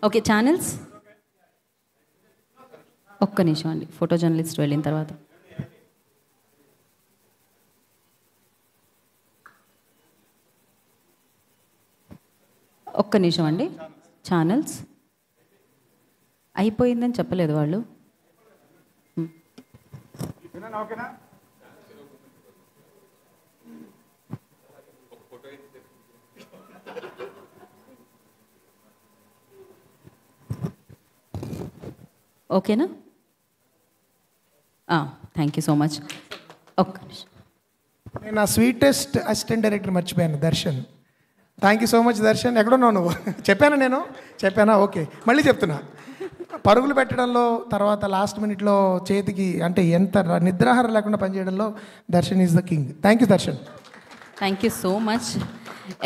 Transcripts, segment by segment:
Okay, channels ఒక్క నిమిషం అండి, ఫోటో జర్నలిస్ట్ వెళ్ళిన తర్వాత. ఒక్క నిమిషం అండి. ఛానల్స్ అయిపోయిందని చెప్పలేదు వాళ్ళు. ఓకేనా? Thank you so much. ఒక్క నిమిషం, నేను నా స్వీటెస్ట్ అసిస్టెంట్ డైరెక్టర్ మర్చిపోయాను, Darshan. Thank you so much Darshan. ఎక్కడున్నావు నువ్వు? చెప్పానా? ఓకే, మళ్ళీ చెప్తున్నా. పరుగులు పెట్టడంలో, తర్వాత లాస్ట్ మినిట్లో చేతికి అంటే ఎంత నిద్రాహారం లేకుండా పనిచేయడంలో Darshan is the king. Thank you Darshan. Thank you so much.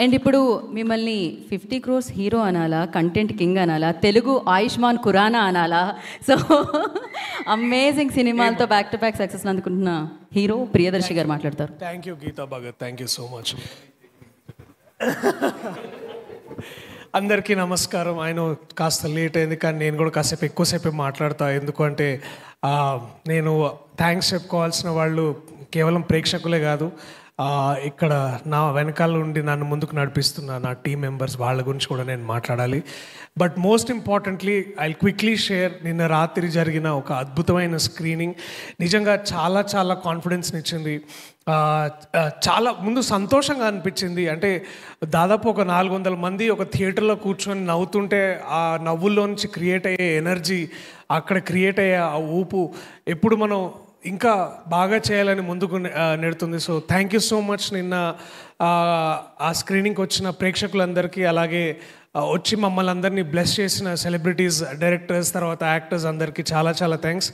And ఇప్పుడు మిమ్మల్ని 50 crores హీరో అనాలా, కంటెంట్ కింగ్ అనాలా, తెలుగు ఆయుష్మాన్ ఖురానా అనాలా? సో అమేజింగ్ సినిమాలతో బ్యాక్ టు బ్యాక్ సక్సెస్ అందుకుంటున్న హీరో ప్రియదర్శి గారు మాట్లాడతారు. Thank you Geetha Bhagat, thank you so much. అందరికీ నమస్కారం. ఆయన కాస్త లేట్ అయింది, కానీ నేను కూడా కాసేపు ఎక్కువసేపు మాట్లాడతా. ఎందుకంటే నేను థ్యాంక్స్ చెప్పుకోవాల్సిన వాళ్ళు కేవలం ప్రేక్షకులే కాదు, ఇక్కడ నా వెనకాల ఉండి నన్ను ముందుకు నడిపిస్తున్న నా టీం మెంబర్స్, వాళ్ళ గురించి కూడా నేను మాట్లాడాలి. But most importantly I quickly share, నిన్న రాత్రి జరిగిన ఒక అద్భుతమైన స్క్రీనింగ్ నిజంగా చాలా చాలా కాన్ఫిడెన్స్ని ఇచ్చింది. చాలా ముందు సంతోషంగా అనిపించింది. అంటే దాదాపు ఒక 400 మంది ఒక థియేటర్లో కూర్చొని నవ్వుతుంటే ఆ నవ్వుల్లో నుంచి క్రియేట్ అయ్యే ఎనర్జీ, అక్కడ క్రియేట్ అయ్యే ఆ ఊపు ఎప్పుడు మనం ఇంకా బాగా చేయాలని ముందుకు నెడుతుంది. So thank you so much. నిన్న ఆ స్క్రీనింగ్కి వచ్చిన ప్రేక్షకులందరికీ, అలాగే వచ్చి మమ్మల్ని అందరినీ బ్లెస్ చేసిన సెలబ్రిటీస్, డైరెక్టర్స్, తర్వాత యాక్టర్స్ అందరికీ చాలా చాలా థ్యాంక్స్.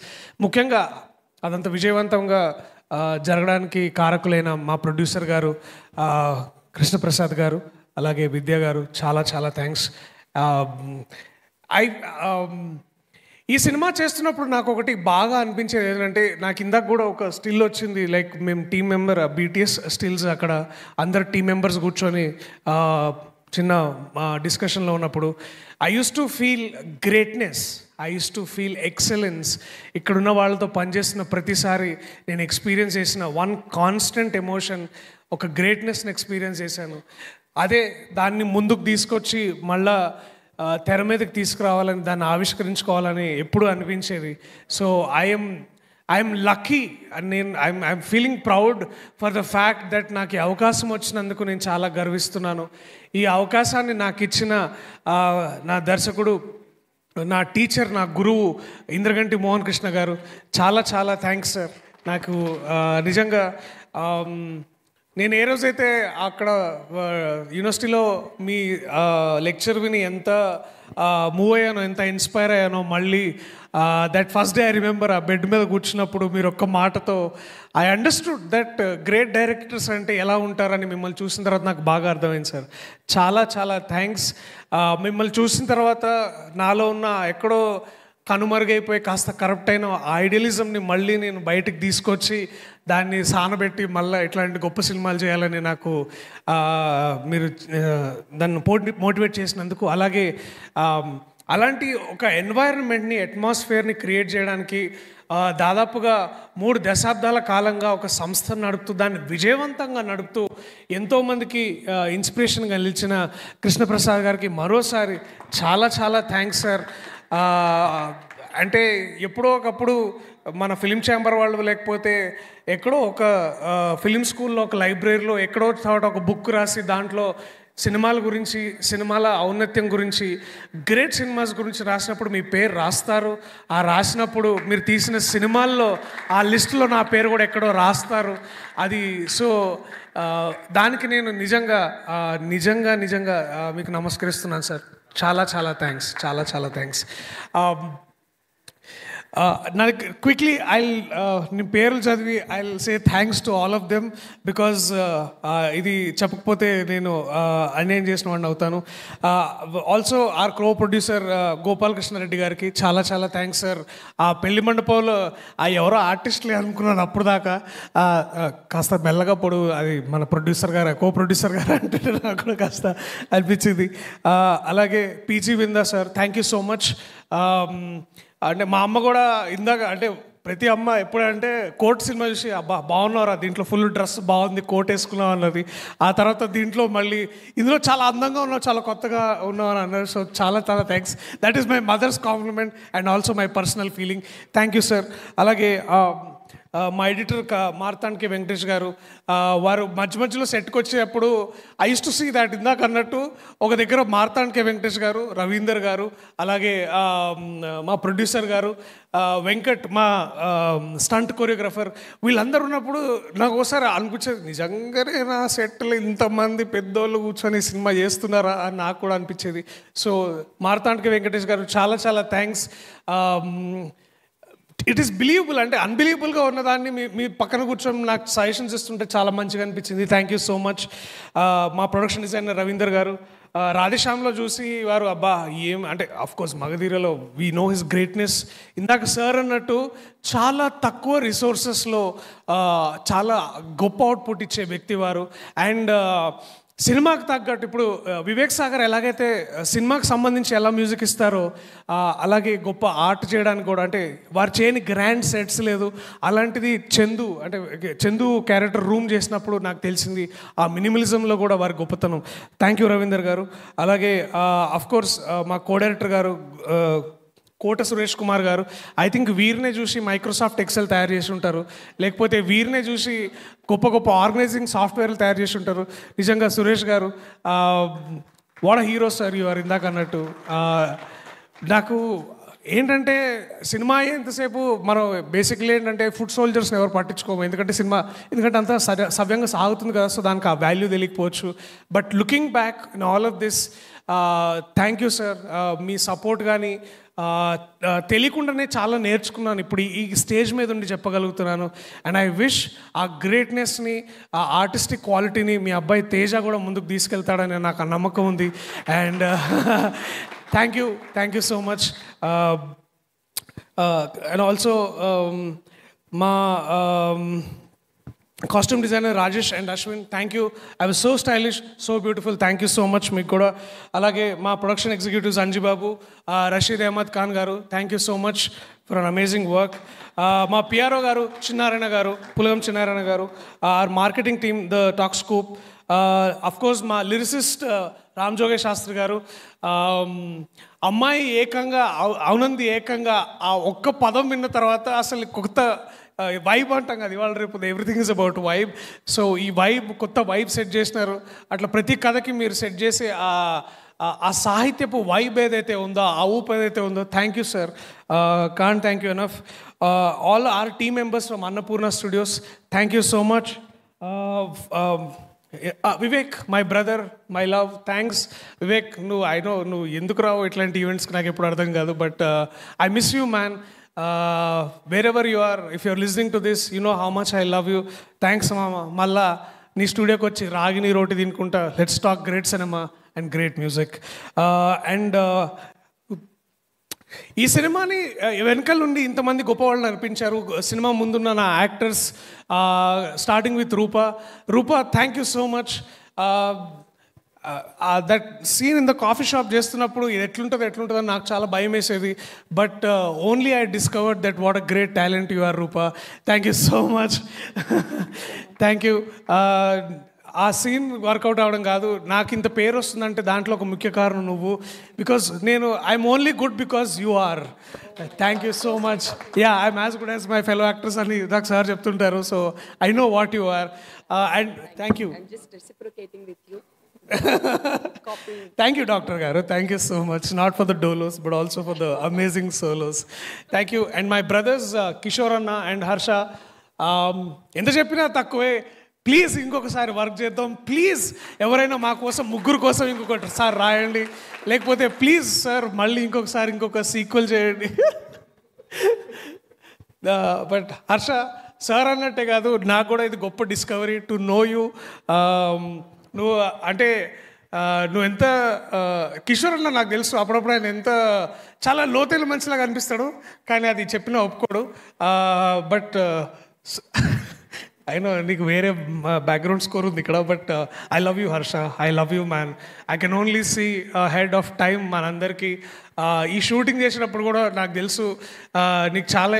ముఖ్యంగా అదంత విజయవంతంగా జరగడానికి కారకులైన మా ప్రొడ్యూసర్ గారు కృష్ణప్రసాద్ గారు, అలాగే విద్య గారు, చాలా చాలా థ్యాంక్స్. ఈ సినిమా చేస్తున్నప్పుడు నాకు ఒకటి బాగా అనిపించేది ఏంటంటే, నాకు ఇందాక కూడా ఒక స్టిల్ వచ్చింది. లైక్ మేము టీం మెంబర్ BTS స్టిల్స్, అక్కడ అందరు టీం మెంబర్స్ కూర్చొని చిన్న డిస్కషన్లో ఉన్నప్పుడు I use to feel greatness, I use to feel excellence. ఇక్కడున్న వాళ్ళతో పనిచేస్తున్న ప్రతిసారి నేను ఎక్స్పీరియన్స్ చేసిన వన్ కాన్స్టెంట్ ఎమోషన్, ఒక గ్రేట్నెస్ని ఎక్స్పీరియన్స్ చేశాను. అదే దాన్ని ముందుకు తీసుకొచ్చి మళ్ళా తెర మీదకి తీసుకురావాలని, దాన్ని ఆవిష్కరించుకోవాలని ఎప్పుడు అనిపించేది. So I'm lucky and I'm feeling proud for the fact that నాకు ఈ అవకాశం వచ్చినందుకు నేను చాలా గర్విస్తున్నాను. ఈ అవకాశాన్ని నాకు ఇచ్చిన నా దర్శకుడు, నా టీచర్, నా గురువు ఇంద్రగంటి మోహన్ కృష్ణ గారు, చాలా చాలా థ్యాంక్స్ సార్. నాకు నిజంగా నేను ఏ రోజైతే అక్కడ యూనివర్సిటీలో మీ లెక్చర్ విని ఎంత మూవ్ అయ్యానో, ఎంత ఇన్స్పైర్ అయ్యానో, మళ్ళీ that first day I remember ఆ బెడ్ మీద కూర్చున్నప్పుడు మీరు ఒక్క మాటతో I understood that great directors అంటే ఎలా ఉంటారని మిమ్మల్ని చూసిన తర్వాత నాకు బాగా అర్థమైంది సార్. చాలా చాలా థ్యాంక్స్. మిమ్మల్ని చూసిన తర్వాత నాలో ఉన్న ఎక్కడో కనుమరుగైపోయి కాస్త కరప్ట్ అయిన ఐడియలిజంని మళ్ళీ నేను బయటకు తీసుకొచ్చి దాన్ని సానబెట్టి మళ్ళీ ఇట్లాంటి గొప్ప సినిమాలు చేయాలని నాకు మీరు దాన్ని మోటివేట్ చేసినందుకు, అలాగే అలాంటి ఒక ఎన్వైరన్మెంట్ని, అట్మాస్ఫియర్ని క్రియేట్ చేయడానికి దాదాపుగా 3 దశాబ్దాల కాలంగా ఒక సంస్థను నడుపుతూ, దాన్ని విజయవంతంగా నడుపుతూ ఎంతోమందికి ఇన్స్పిరేషన్గా నిలిచిన కృష్ణప్రసాద్ గారికి మరోసారి చాలా చాలా థ్యాంక్స్ సార్. అంటే ఎప్పుడో ఒకప్పుడు మన ఫిలిం ఛాంబర్ వాళ్ళు, లేకపోతే ఎక్కడో ఒక ఫిలిం స్కూల్లో, ఒక లైబ్రరీలో ఎక్కడో చోట ఒక బుక్ రాసి దాంట్లో సినిమాల గురించి, సినిమాల ఔన్నత్యం గురించి, గ్రేట్ సినిమాస్ గురించి రాసినప్పుడు మీ పేరు రాస్తారు. ఆ రాసినప్పుడు మీరు తీసిన సినిమాల్లో ఆ లిస్టులో నా పేరు కూడా ఎక్కడో రాస్తారు. అది సో దానికి నేను నిజంగా మీకు నమస్కరిస్తున్నాను సార్. చాలా చాలా థ్యాంక్స్, చాలా చాలా థ్యాంక్స్. నాకు క్విక్లీ నీ పేర్లు చదివి I say thanks to all of them because ఇది చెప్పకపోతే నేను అన్యాయం చేసిన వాడిని అవుతాను. Also our co producer Gopalakrishna Reddy గారికి చాలా చాలా థ్యాంక్స్ సార్. ఆ పెళ్లి మండపంలో ఎవరో ఆర్టిస్ట్లే అనుకున్నాను అప్పుడు దాకా. కాస్త మెల్లగా పొడు అది మన ప్రొడ్యూసర్ గారు కో ప్రొడ్యూసర్ గారు అంటే నాకు కూడా కాస్త అనిపించింది. అలాగే PG Vinda sir, thank you so much. అంటే మా అమ్మ కూడా ఇందాక అంటే ప్రతి అమ్మ ఎప్పుడంటే కోట్ సినిమా చూసి అబ్బా బాగున్నారా, దీంట్లో ఫుల్ డ్రెస్ బాగుంది, కోట్ వేసుకున్నావు అన్నది. ఆ తర్వాత దీంట్లో మళ్ళీ ఇందులో చాలా అందంగా ఉన్నావు, చాలా కొత్తగా ఉన్నావు అని అన్నారు. సో చాలా చాలా thanks. That is my mother's compliment and also my personal feeling. Thank you sir. అలాగే మా ఎడిటర్ మార్తాండ్కే వెంకటేష్ గారు, వారు మధ్య మధ్యలో సెట్కి వచ్చేటప్పుడు I use to see that ఇందాక అన్నట్టు ఒక దగ్గర మార్తాండ్కే వెంకటేష్ గారు, రవీందర్ గారు, అలాగే మా ప్రొడ్యూసర్ గారు వెంకట్, మా స్టంట్ కొరియోగ్రాఫర్, వీళ్ళందరూ ఉన్నప్పుడు నాకు ఒకసారి అనిపించేది నిజంగానే నా సెట్లో ఇంతమంది పెద్దోళ్ళు కూర్చొని సినిమా చేస్తున్నారా అని నాకు కూడా అనిపించేది. సో మార్తాండ్కే వెంకటేష్ గారు చాలా చాలా థ్యాంక్స్. ఇట్ ఈస్ బిలీవబుల్ అంటే అన్బిలీవబుల్గా ఉన్నదాన్ని మీ పక్కన కూర్చొని నాకు సజెషన్స్ ఇస్తుంటే చాలా మంచిగా అనిపించింది. Thank you so much. మా ప్రొడక్షన్ డిజైనర్ రవీందర్ గారు, రాధేశ్యామ్లో చూసి వారు అబ్బా ఏం అంటే అఫ్కోర్స్ మగధీరలో వీ నో హిస్ గ్రేట్నెస్. ఇందాక సార్ అన్నట్టు చాలా తక్కువ రిసోర్సెస్లో చాలా గొప్ప అవుట్పుట్ ఇచ్చే వ్యక్తి వారు. అండ్ సినిమాకి తగ్గట్టు ఇప్పుడు వివేక్ సాగర్ ఎలాగైతే సినిమాకి సంబంధించి ఎలా మ్యూజిక్ ఇస్తారో అలాగే గొప్ప ఆర్ట్ చేయడానికి కూడా అంటే వారు చేయని గ్రాండ్ సెట్స్ లేదు. అలాంటిది చందు క్యారెక్టర్ రూమ్ చేసినప్పుడు నాకు తెలిసింది ఆ మినిమలిజంలో కూడా వారి గొప్పతనం. థ్యాంక్ యూ రవీందర్ గారు. అలాగే అఫ్కోర్స్ మా కో డైరెక్టర్ గారు కోట సురేష్ కుమార్ గారు. ఐ థింక్ వీరినే చూసి మైక్రోసాఫ్ట్ ఎక్సెల్ తయారు చేసి ఉంటారు, లేకపోతే వీరినే చూసి గొప్ప గొప్ప ఆర్గనైజింగ్ సాఫ్ట్వేర్లు తయారు చేసి ఉంటారు. నిజంగా సురేష్ గారు what a hero sir you are. ఇందాక అన్నట్టు నాకు ఏంటంటే సినిమా ఎంతసేపు మనం బేసిక్లీ ఏంటంటే ఫుడ్ సోల్జర్స్ని ఎవరు పట్టించుకోము, ఎందుకంటే అంతా సవ్యంగా సాగుతుంది కదా, సో దానికి ఆ వాల్యూ తెలియకపోవచ్చు. But looking back in all of this thank you sir. Me support కానీ తెలియకుండానే చాలా నేర్చుకున్నాను. ఇప్పుడు ఈ స్టేజ్ మీద ఉండి చెప్పగలుగుతున్నాను. అండ్ ఐ విష్ ఆ గ్రేట్నెస్ని, ఆ ఆర్టిస్టిక్ క్వాలిటీని మీ అబ్బాయి తేజ కూడా ముందుకు తీసుకెళ్తాడని నాకు నమ్మకం ఉంది. And thank you so much. And also మా costume designer Rajesh and Ashwin, thank you. I was so stylish, so beautiful. Thank you so much మీకు కూడా. అలాగే మా production executives Anjibabu, Rashid Ahmed Khan garu, thank you so much for an amazing work. మా PRO garu Chinnarayana garu, Pulagam Chinnarayana garu, our marketing team the Talk Scoop, of course మా lyricist Ram Joge Shastri garu. అమ్మాయి ఏకంగా అవునంది ఏకంగా ఆ ఒక్క పదం విన్న తర్వాత అసలు కొత్త వైబ్ అంటాం కదా, ఇవాళ రేపు everything is about vibe. So ఈ కొత్త వైబ్ సెట్ చేసినారు. అట్లా ప్రతి కథకి మీరు సెట్ చేసే ఆ సాహిత్యపు వైబ్ ఏదైతే ఉందో, ఆ ఊపు ఏదైతే ఉందో, thank you sir. Can't thank you enough. All our team members from Annapurna studios, thank you so much. Vivek my brother, my love, thanks Vivek. నువ్వు ఎందుకు రావు ఇట్లాంటి ఈవెంట్స్కి నాకు ఎప్పుడు అర్థం కాదు, but I miss you man. wherever you are, if you're listening to this, you know how much I love you. Thanks mama. మళ్ళా నీ స్టూడియోకి వచ్చి రాగిని రోటి తినుకుంటా let's talk great cinema and great music. And ఈ సినిమాని వెనకాల నుండి ఇంతమంది గొప్ప వాళ్ళని అనిపించారు. సినిమా ముందున్న నా actors, starting with Rupa, thank you so much. That scene in the coffee shop చేస్తున్నప్పుడు ఇది ఎట్లుంటుందో నాకు చాలా భయం వేసేది. But only I discovered that what a great talent you are Rupa. Thank you so much. Thank you. ఆ సీన్ వర్కౌట్ అవ్వడం కాదు, నాకు ఇంత పేరు వస్తుందంటే దాంట్లో ఒక ముఖ్య కారణం నువ్వు. Because I'm only good because you are. Thank you so much. I'm as good as my fellow actors అని నాకు సార్ చెప్తుంటారు. So I know what you are. And thank you. Thank you, Dr. Garu. Thank you so much. Not for the dolos, but also for the amazing solos. Thank you. And my brothers, Kishore Anna and Harsha. ఎంత చెప్పినా తక్కువే. Please ఇంకొకసారి work చేద్దాం. Please ఎవరైనా మా కోసం, ముగ్గురు కోసం ఇంకొకటి సార్ రాయండి. లేకపోతే ప్లీజ్ సార్ మళ్ళీ ఇంకొక సీక్వెల్ చేయండి. బట్ హర్ష సార్ అన్నట్టే కాదు, నాకు కూడా ఇది గొప్ప డిస్కవరీ టు నో యూ. నువ్వు అంటే నువ్వు ఎంత కిషోర్ అన్న నాకు తెలుసు, అప్పుడప్పుడు ఆయన ఎంత చాలా లోతైన మనిషిలాగా అనిపిస్తాడు, కానీ అది చెప్పినా ఒప్పుకోడు. బట్ అయినా నీకు వేరే బ్యాక్గ్రౌండ్ స్కోర్ ఉంది ఇక్కడ. But I love you Harsha, I love you man. I can only see head of time మనందరికీ. ఈ షూటింగ్ చేసినప్పుడు కూడా నాకు తెలుసు నీకు చాలా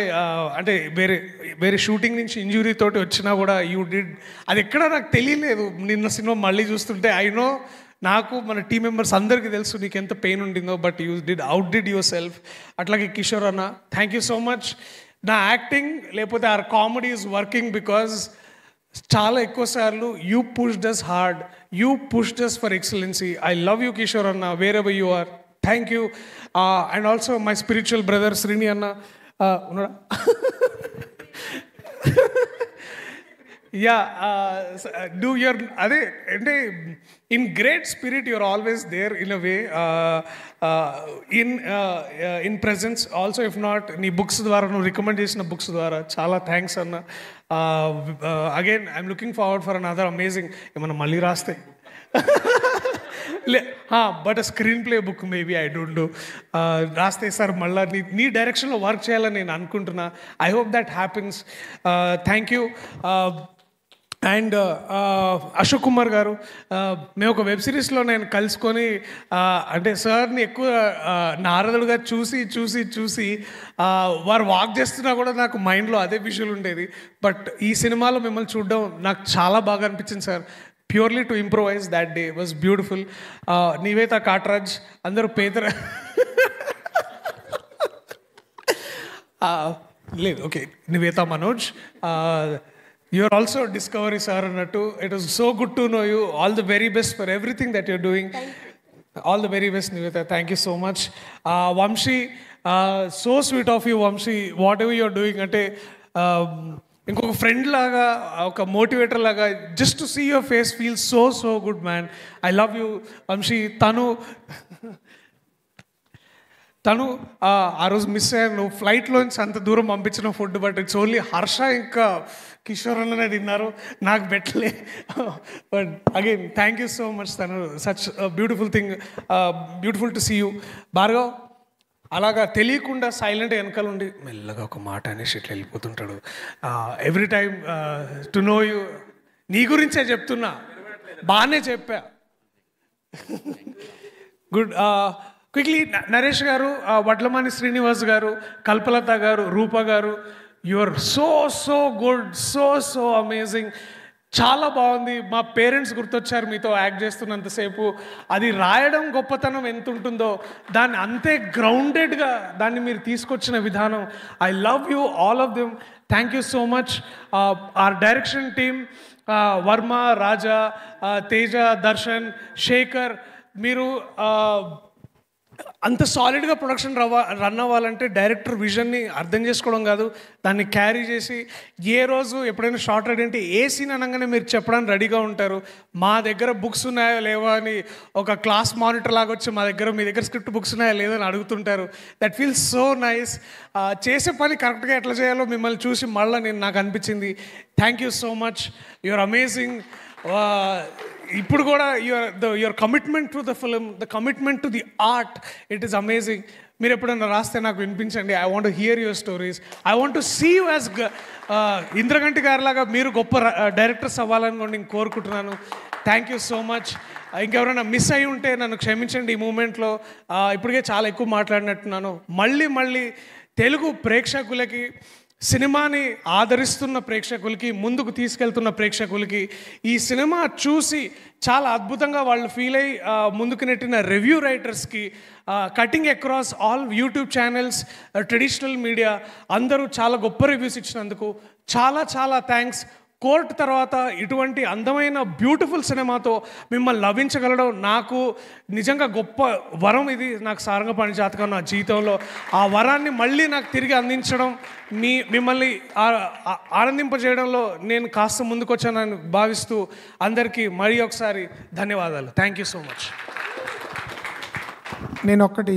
అంటే వేరే వేరే షూటింగ్ నుంచి ఇంజురీ తోటి వచ్చినా కూడా యూ డిడ్, అది ఎక్కడ నాకు తెలియలేదు. నిన్న సినిమా మళ్ళీ చూస్తుంటే ఐ నో, నాకు మన టీం మెంబర్స్ అందరికీ తెలుసు నీకు ఎంత పెయిన్ ఉండిందో, but you did your self. అట్లాగే కిషోర్ అన్న, థ్యాంక్ యూ సో మచ్. నా యాక్టింగ్ లేకపోతే or comedy is working because చాలా ఎక్కువ సార్లు you pushed us hard, you pushed us for excellency. I love you Kishore అన్న, where ever you are. Thank you. And also my spiritual brother Srini అన్న ఉన్నాడా? Yeah, do your అదే అంటే in great spirit your always there in a way, in presence also. If not నీ books ద్వారా, నువ్వు recommend చేసిన books ద్వారా చాలా థ్యాంక్స్ అన్న. Again I'm looking forward for another amazing. ఏమన్నా మళ్ళీ రాస్తే but screen play book maybe I don't do, రాస్తే సార్ మళ్ళీ నీ డైరెక్షన్లో వర్క్ చేయాలని నేను అనుకుంటున్నా. I hope that happens. Thank you. And Ashok Kumar గారు, మేము ఒక వెబ్ సిరీస్లో నేను కలుసుకొని అంటే సార్ని ఎక్కువ నారదుడుగా చూసి చూసి చూసి వారు వాక్ చేస్తున్నా కూడా నాకు మైండ్లో అదే విజువల్ ఉండేది. బట్ ఈ సినిమాలో మిమ్మల్ని చూడడం నాకు చాలా బాగా అనిపించింది sir. Purely to improvise that day was beautiful. Nivetha Katraj, అందరూ పేదర లేదు, okay, Nivetha Manoj, you are also discovery sir annattu. It was so good to know you. All the very best for everything that you're doing. All the very best, Nivetha. Thank you so much. Vamshi, so sweet of you, Vamshi. Whatever you're doing, ante ఇంకొక friend లాగా, ఒక motivator లాగా, just to see your face feel so good man. I love you Vamshi. తను ఆ రోజు miss అయ్యాను, ఫ్లైట్లోంచి అంత దూరం పంపించిన food. But it's only Harsha ఇంకా కిషోర్ అన్ననే తిన్నారు, నాకు పెట్టలే. But again thank you so much. తను such beautiful thing, beautiful to see you. Bhargav అలాగా తెలియకుండా సైలెంట్ వెనకాల ఉండి మెల్లగా ఒక మాట అనేసి ఇట్లా వెళ్ళిపోతుంటాడు. Every time to know you. నీ గురించే చెప్తున్నా, బాగానే చెప్పా. గుడ్. క్విక్లీ నరేష్ గారు, వడ్లమాని శ్రీనివాస్ గారు, కల్పలత గారు, రూప గారు, you are so good, so amazing. చాలా బాగుంది. మా పేరెంట్స్ గుర్తొచ్చారు మీతో యాక్ట్ చేస్తున్నంతసేపు. అది రాయడం గొప్పతనం ఎంత ఉంటుందో దాన్ని అంతే గ్రౌండెడ్గా దాన్ని మీరు తీసుకొచ్చిన విధానం, I love you all of them. Thank you so much. Our direction team, Varma, Raja, Teja, Darshan, Shekar, మీరు అంత సాలిడ్గా ప్రొడక్షన్ రన్ అవ్వాలంటే డైరెక్టర్ విజన్ని అర్థం చేసుకోవడం కాదు, దాన్ని క్యారీ చేసి ఏ రోజు ఎప్పుడైనా షార్ట్ రెడీ అంటే ఏ సీన్ అనగానే మీరు చెప్పడానికి రెడీగా ఉంటారు. మా దగ్గర బుక్స్ ఉన్నాయా లేవా అని ఒక క్లాస్ మానిటర్ లాగా వచ్చి మీ దగ్గర స్క్రిప్ట్ బుక్స్ ఉన్నాయా లేదని అడుగుతుంటారు. That feels so nice. చేసే పని కరెక్ట్గా ఎట్లా చేయాలో మిమ్మల్ని చూసి మళ్ళీ నాకు అనిపించింది. Thank you so much. You're amazing. ఇప్పుడు కూడా your commitment to the film, the commitment to the art, it is amazing. మీరు ఎప్పుడైనా రాస్తే నాకు వినిపించండి. I want to hear your stories. I want to see you as Indraganti గారిలాగా మీరు గొప్ప డైరెక్టర్స్ అవ్వాలని కూడా నేను కోరుకుంటున్నాను. Thank you so much. ఇంకెవరైనా మిస్ అయి ఉంటే నన్ను క్షమించండి ఈ మూమెంట్లో. ఇప్పటికే చాలా ఎక్కువ మాట్లాడినట్టున్నాను. మళ్ళీ తెలుగు ప్రేక్షకులకి, సినిమాని ఆదరిస్తున్న ప్రేక్షకులకి, ముందుకు తీసుకెళ్తున్న ప్రేక్షకులకి, ఈ సినిమా చూసి చాలా అద్భుతంగా వాళ్ళు ఫీల్ అయ్యి ముందుకు నెట్టిన రివ్యూ రైటర్స్కి, cutting across all YouTube channels, traditional media అందరూ చాలా గొప్ప రివ్యూస్ ఇచ్చినందుకు చాలా థ్యాంక్స్. కోర్ట్ తర్వాత ఇటువంటి అందమైన బ్యూటిఫుల్ సినిమాతో మిమ్మల్ని లభించగలడం నాకు నిజంగా గొప్ప వరం. ఇది నాకు సారంగపాణి జాతకం నా జీవితంలో. ఆ వరాన్ని మళ్ళీ నాకు తిరిగి అందించడం, మిమ్మల్ని ఆనందింపజేయడంలో నేను కాస్త ముందుకొచ్చానని భావిస్తూ అందరికీ మరీ ఒకసారి ధన్యవాదాలు. Thank you so much. నేను ఒక్కటి